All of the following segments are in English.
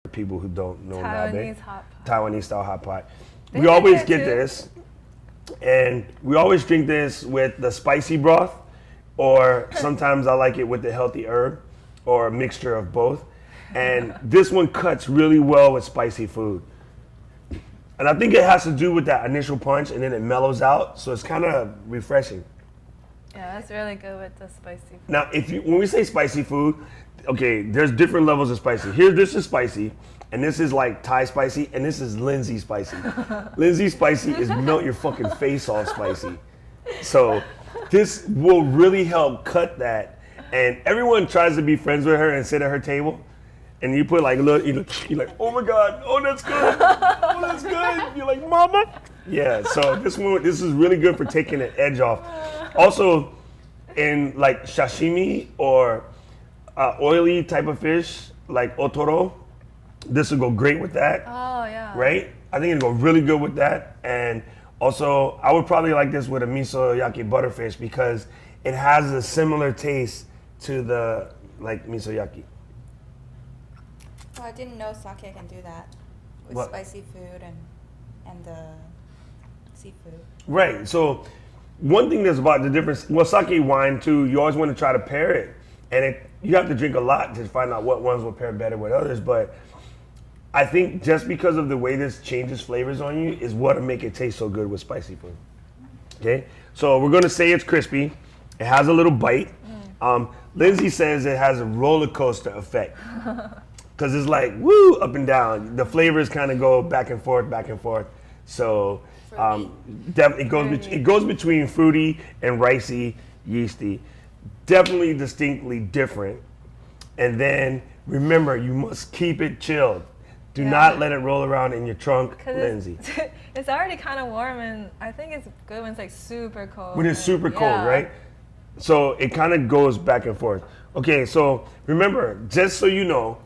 people who don't know Taiwanese hot pot. Taiwanese style hot pot. They We make always it get too. this, and we always drink this with the spicy broth, or sometimes I like it with the healthy herb, or a mixture of both. And this one cuts really well with spicy food. And I think it has to do with that initial punch, and then it mellows out, so it's kind of refreshing. Yeah, that's really good with the spicy food. Now, when we say spicy food, okay, there's different levels of spicy. Here, this is spicy, and this is like Thai spicy, and this is Lindsay spicy. Lindsay spicy is melt your fucking face off spicy. So this will really help cut that. And everyone tries to be friends with her and sit at her table. And you put like, look, you're like, oh my God, oh that's good, oh that's good. You're like, mama. Yeah, so this is really good for taking the edge off. Also, in like sashimi or oily type of fish, like otoro, this will go great with that. Oh, yeah. Right? I think it'll go really good with that. And also, I would probably like this with a miso yaki butterfish because it has a similar taste to the like miso yaki. Well, I didn't know sake can do that with What? spicy food and the seafood. Right. So one thing that's about the difference, well, sake wine too, you always want to try to pair it. And you have to drink a lot to find out what ones will pair better with others. But I think just because of the way this changes flavors on you is what'll make it taste so good with spicy food. Okay? So we're going to say it's crispy. It has a little bite. Lindsay says it has a roller coaster effect. Because it's like, woo, up and down. The flavors kind of go back and forth, back and forth. So it goes between fruity and ricey, yeasty. Definitely distinctly different. And then remember, you must keep it chilled. Do not let it roll around in your trunk, Lindsay. It's already kind of warm, and I think it's good when it's like super cold. When it's super cold, right? So it kind of goes back and forth. Okay, so remember, just so you know,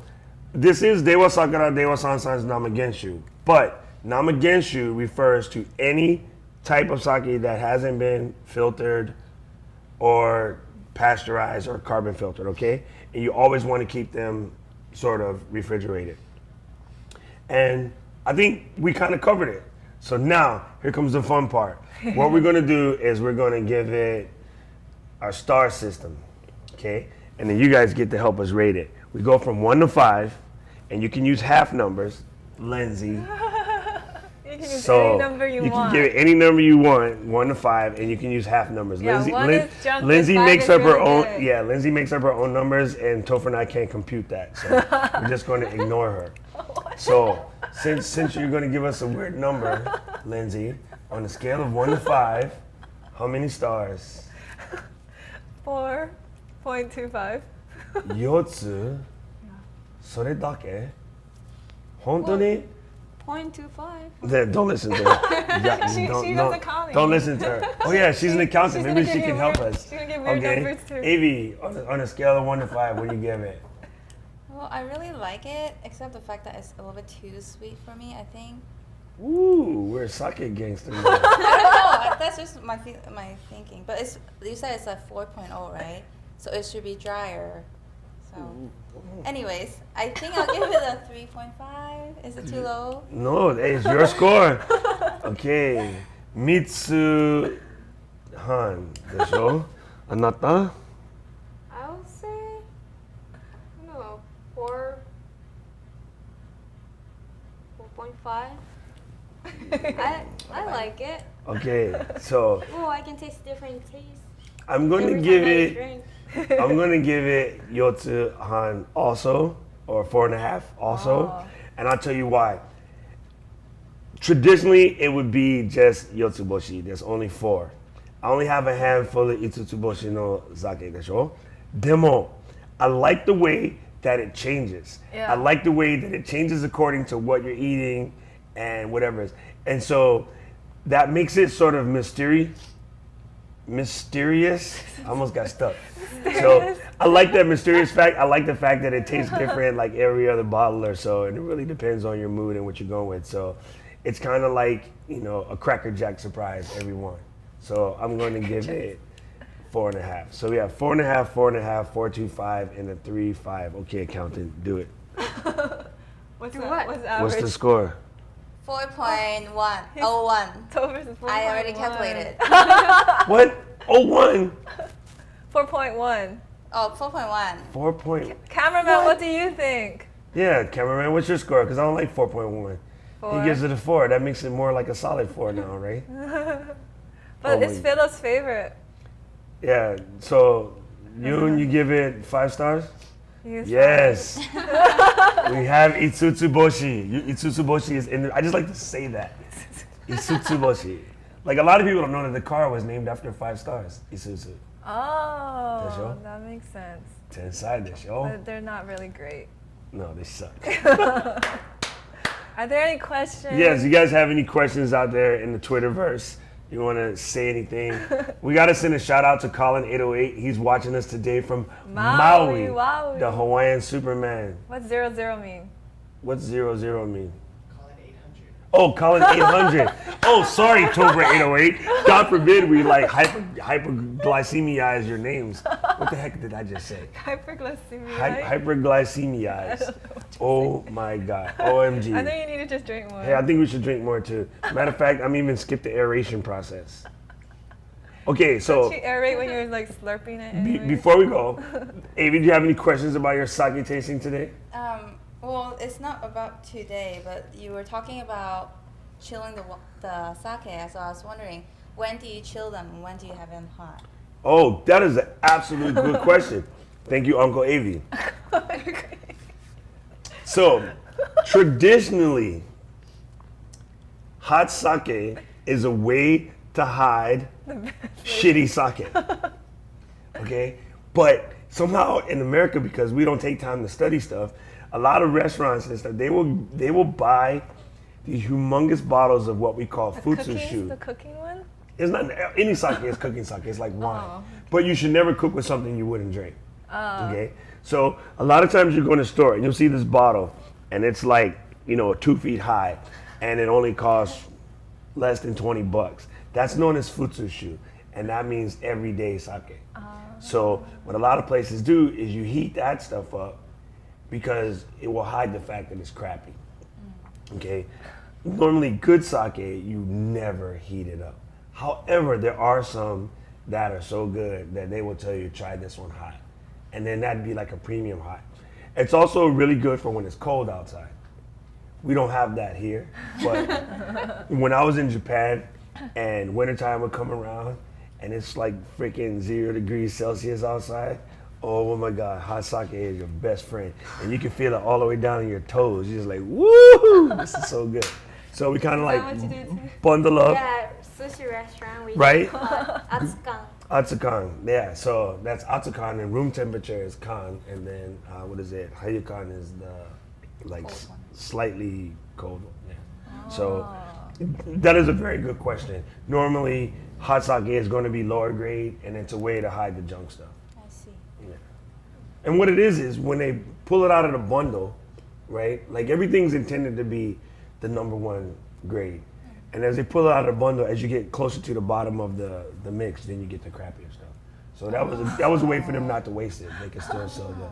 this is Dewazakura Dewa-san-san's Namagenshu. But Namagenshu refers to any type of sake that hasn't been filtered or pasteurized or carbon filtered, okay? And you always want to keep them sort of refrigerated. And I think we kind of covered it. So now, here comes the fun part. What we're going to do is we're going to give it our star system, okay? And then you guys get to help us rate it. We go from 1 to 5, and you can use half numbers, Lindsay. You can use any number you want. You can give it any number you want, 1 to 5, and you can use half numbers. Yeah, Lindsay makes up her own. Good. Yeah, Lindsay makes up her own numbers, and Topher and I can't compute that, so we're just going to ignore her. So since you're going to give us a weird number, Lindsay, on a scale of 1 to 5, how many stars? 4.25. 4つそれだけ本当に 0.25. Don't listen to her. Yeah, She does accounting. Don't listen to her. Oh yeah, she's an accountant. She's Maybe gonna she give can you help weird- us. she's gonna give weird numbers too. Avi, on a scale of 1 to 5, what do you give it? Well, I really like it, except the fact that it's a little bit too sweet for me, I think. Ooh, we're sake gangster. I don't know. That's just my thinking. But you said it's a 4.0, right? So it should be drier. So, anyways, I think I'll give it a 3.5. Is it too low? No, hey, it's your score. Okay, Mitsu Han でしょあなた I would say, I don't know, 4.5. I like it. Okay, so Oh, I can taste different tastes. I'm going to every give time I it. drink. I'm gonna give it Yotsu Han also, or 4.5 also, Oh. and I'll tell you why. Traditionally, it would be just Yotsuboshi. There's only 4. I only have a handful of Itsutsuboshi no sake でしょ Demo, I like the way that it changes. Yeah. I like the way that it changes according to what you're eating and whatever it is. And so that makes it sort of mysterious. I almost got stuck. So I like that mysterious fact. I like the fact that it tastes different like every other bottle or so. And it really depends on your mood and what you're going with. So it's kind of like, a Cracker Jack surprise every one. So I'm going to give it 4.5. So we have 4.5, 4.5, 4.25, and a 3.5. Okay, accountant, do it. What's Do the, what? what's the average? What's the score? 4.101. Toe versus 4.1. I already calculated. What? Oh, 1. 4.1. Oh, 4.1. 4 point. Cameraman, what do you think? Yeah, cameraman, what's your score? Because I don't like 4.1. Four. He gives it a 4. That makes it more like a solid 4 now, right? But Oh it's my- Philo's favorite. Yeah. So you give it 5 stars? He's Yes. We have Itsutsuboshi. Itsutsuboshi is in there. I just like to say that. Itsutsuboshi. Like a lot of people don't know that the car was named after 5 stars. Isuzu. Oh, show? that makes sense. 10 side dish, yo. But they're not really great. No, they suck. Are there any questions? Yes, you guys have any questions out there in the Twitterverse? You want to say anything? We got to send a shout out to Colin808. He's watching us today from Maui, Maui. the Hawaiian Superman. What's 00 mean? What's 00 mean? Oh, Colin 800. Oh, sorry, Tobra 808. God forbid we like hyperglycemize your names. What the heck did I just say? Hyperglycemia. right? Hyperglycemize. Oh my God. OMG. I think you need to just drink more. Hey, I think we should drink more too. Matter of fact, I'm even skip the aeration process. Okay, so Don't you aerate when you're like slurping it? Anyway? before we go, Avi, do you have any questions about your sake tasting today? Well, it's not about today, but you were talking about chilling the sake, so I was wondering, when do you chill them and when do you have them hot? Oh, that is an absolute good question. Thank you, Uncle Avi. So, traditionally, hot sake is a way to hide shitty sake. Okay? But somehow in America, because we don't take time to study stuff, a lot of restaurants and stuff, they will buy these humongous bottles of what we call futsushu. The cooking one? It's not any sake is cooking sake. It's like wine, Oh. but you should never cook with something you wouldn't drink. Okay, so a lot of times you go in a store and you'll see this bottle, and it's like 2 feet high, and it only costs less than $20. That's known as futsushu, and that means everyday sake. So what a lot of places do is you heat that stuff up because it will hide the fact that it's crappy. Okay, normally good sake you never heat it up. However, there are some that are so good that they will tell you try this one hot, and then that'd be like a premium hot. It's also really good for when it's cold outside. We don't have that here, but when I was in Japan and wintertime would come around and it's like freaking 0 degrees Celsius outside, oh my God, hot sake is your best friend. And you can feel it all the way down in your toes. You're just like, woo, this is so good. So we kind of Is that what you like do too? bundle up, Yeah, sushi restaurant. We right? Atsukan. Atsukan, yeah. So that's Atsukan, and room temperature is kan, and then what is it? Hayukan is the like Cold one. slightly cold one. Yeah. So that is a very good question. Normally, hot sake is going to be lower grade, and it's a way to hide the junk stuff. I see. Yeah. And what it is when they pull it out of the bundle, right? Like everything's intended to be the #1 grade. And as they pull it out of the bundle, as you get closer to the bottom of the mix, then you get the crappier stuff. So that was a way for them not to waste it. They can still sell the.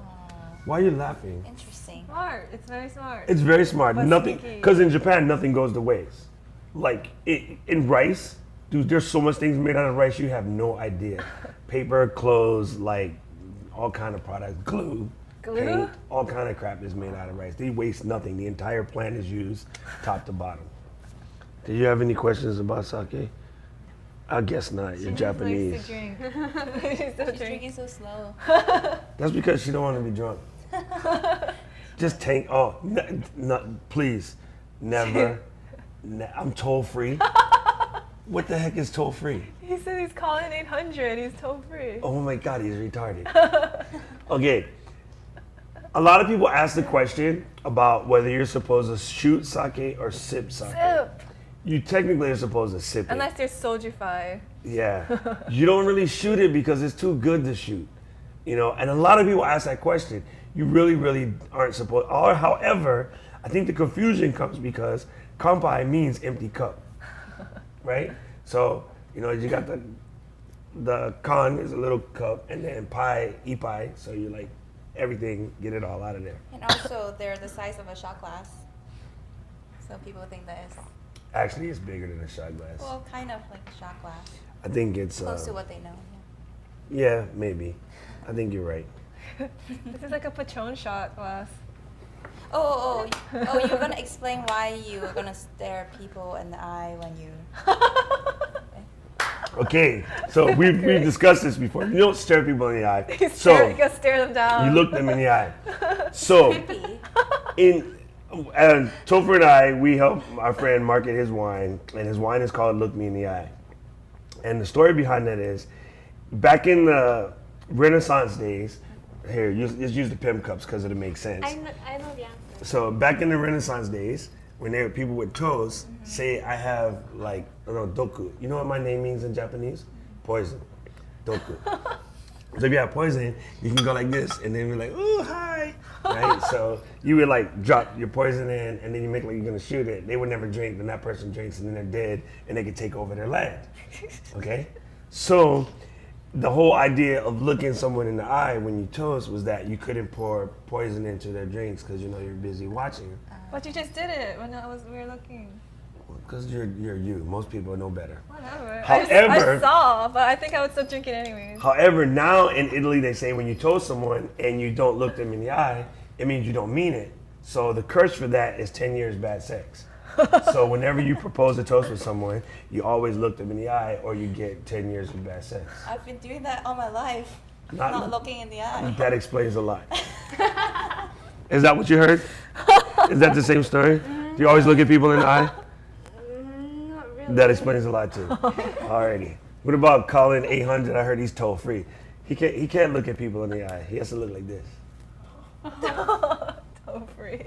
Why are you laughing? Interesting. Smart. It's very smart. It's very smart. But Nothing, sneaky. because in Japan, nothing goes to waste. Like in rice, dude, there's so much things made out of rice you have no idea. Paper, clothes, like all kind of products, glue, Glue? paint, all kind of crap is made out of rice. They waste nothing. The entire plant is used, top to bottom. Do you have any questions about sake? I guess not. You're She just Japanese. likes to drink. She's still She's drinking. drinking so slow. That's because she don't want to be drunk. Just tank. Oh, please, never. I'm toll free. What the heck is toll free? He said he's calling 800. He's toll free. Oh my God, he's retarded. Okay. A lot of people ask the question about whether you're supposed to shoot sake or sip sake. Sip. You technically are supposed to sip it. Unless they're sojified. Yeah. You don't really shoot it because it's too good to shoot. And a lot of people ask that question. You really, really aren't supposed. Or, however, I think the confusion comes because kanpai means empty cup, right? So, you got the kan is a little cup, and then ipai, so you're like everything, get it all out of there. And also, they're the size of a shot glass. So people think that it's, Actually, it's bigger than a shot glass. well, kind of like a shot glass. I think it's Close to what they know. yeah, maybe. I think you're right. This is like a Patron shot glass. Oh, you were going to explain why you were going to stare people in the eye when you... Okay, so we've discussed this before. You don't stare people in the eye. You So gotta stare them down. you look them in the eye. So Creepy. Topher and I, we help our friend market his wine, and his wine is called Look Me in the Eye. And the story behind that is, back in the Renaissance days, here, just use the pimp cups because it'll make sense. I know the answer. So back in the Renaissance days, when there were people with toes, say I have like, I don't know, doku. You know what my name means in Japanese? Poison. Doku. So if you have poison, you can go like this and then be like, ooh, hi. Right? So you would like drop your poison in and then you make like you're gonna shoot it. They would never drink, then that person drinks and then they're dead and they could take over their land. Okay? So the whole idea of looking someone in the eye when you toast was that you couldn't pour poison into their drinks because you know you're busy watching. But you just did it when we were looking. Because you're you. Most people know better. Whatever. However- I saw, but I think I would still drink it anyways. However, now in Italy, they say when you toast someone and you don't look them in the eye, it means you don't mean it. So the curse for that is 10 years bad sex. So whenever you propose a toast with someone, you always look them in the eye or you get 10 years of bad sex. I've been doing that all my life. Not- Not looking in the eye. That explains a lot. Is that what you heard? Is that the same story? Do you always look at people in the eye? Not really. That explains a lot too. Alrighty. What about Colin 800? I heard he's toll free. He can't look at people in the eye. He has to look like this. So free.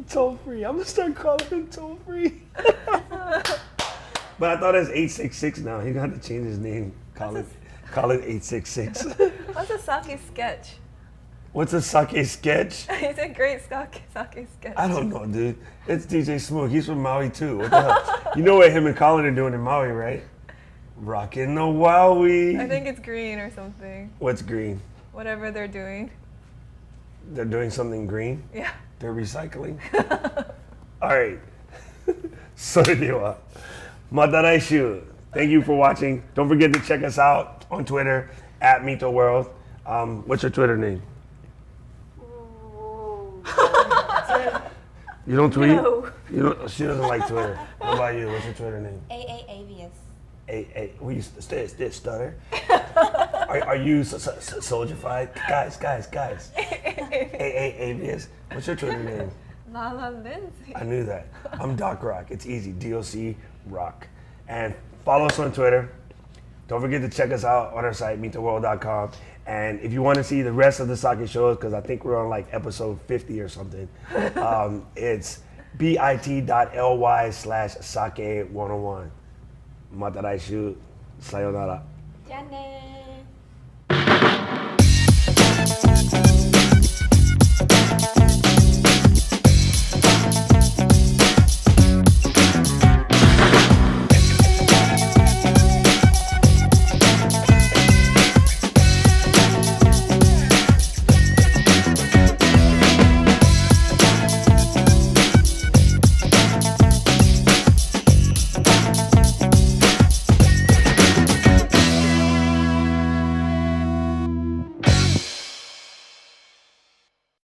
Toll free. I'm gonna start calling him toll free. But I thought it's 866 now. He's gonna have to change his name. Call it 866. What's a sake sketch? What's a sake sketch? It's a great sake sketch. I don't know, dude. It's DJ Smoke. He's from Maui too. What the hell? You know what him and Colin are doing in Maui, right? Rockin' the Wowie. I think it's green or something. What's green? Whatever they're doing. They're doing something green? Yeah. They're recycling? Alright. それでは、また来週. Thank you for watching. Don't forget to check us out on Twitter at Meeto World. What's your Twitter name? You don't tweet? No. You don't, she doesn't like Twitter. What about you? What's your Twitter name? AAAVS. Will you stutter? Are you soldierfied? Guys. AAAVS. What's your Twitter name? Lala Lindsay. I knew that. I'm Doc Rock. It's easy. DOC Rock. And follow us on Twitter. Don't forget to check us out on our site, meettheworld.com. And if you want to see the rest of the sake shows, because I think we're on like episode 50 or something, it's bit.ly/sake101. Mataraishu. Sayonara. Janet.